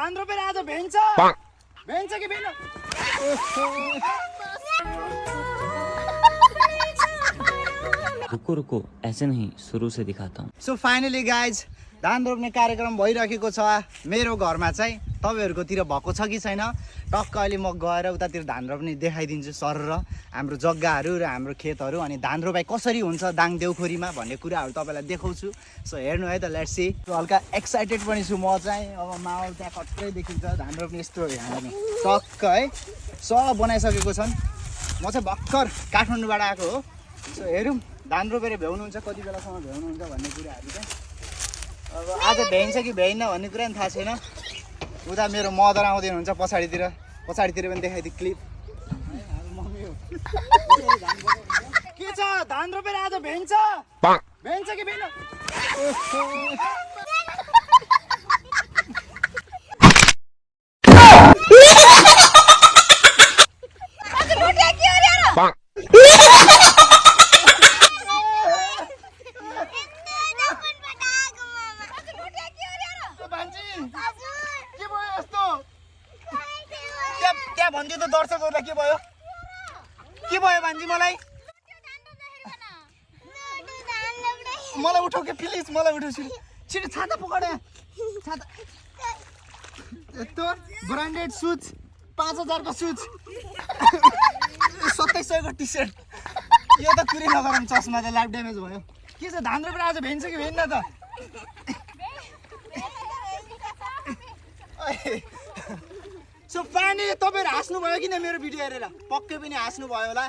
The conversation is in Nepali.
धान रोपेर आज भेन्छ भेन्छ कि भेन रुको रुको ऐसे नहीं शुरू से दिखाता हूँ। सो फाइनली गाइज धान रोप्ने कार्यक्रम भइरहेको छ मेरो घरमा चाहिँ। तपाईहरुकोतिर भएको छ कि छैन टक्क अहिले म गएर उतातिर धान रोप्ने देखाइदिन्छु सर र हाम्रो जग्गाहरू र हाम्रो खेतहरू अनि धान रोपाई कसरी हुन्छ दाङ देउखोरीमा भन्ने कुराहरू तपाईलाई देखाउँछु। सो हेर्नु है त लेट्स सी। हल्का एक्साइटेड पनि छु म चाहिँ। अब माहौल त्यहाँ कत्रै देखिन्छ धान रोप्ने यस्तो हेर्नु टक्क है सब बनाइसकेको छन्। म चाहिँ भर्खर काठमाडौँबाट आएको हो। सो हेरौँ धान रोपेर भ्याउनुहुन्छ कति बेलासम्म भ्याउनुहुन्छ भन्ने कुराहरू चाहिँ। अब आज भ्याइन्छ कि भ्याइन्न भन्ने कुरा पनि थाहा छैन। उता मेरो मदर आउँदै हुनुहुन्छ पछाडितिर पनि देखाइदिए क्लिप के छ धान रोपेर आज भ्याइन्छ भ्याइन्छ कि भ्याइन त्यहाँ भन्दियो त दर्शकहरूलाई के भयो भान्जी मलाई उठाउ के प्लिज मलाई उठाउ छिटो छाता पकड छाता यस्तो ब्रान्डेड सुज 5000 को सुज 2700 को टी सर्ट यो त कुरै नगरौँ चस्मा त ल्याप ड्यामेज भयो। के छ धान रोपेर आज भेन्छ कि भेन्न त सो पानी तपाईहरु हाँस्नु भयो किन मेरो भिडियो हेरेर पक्कै पनि हाँस्नु भयो होला।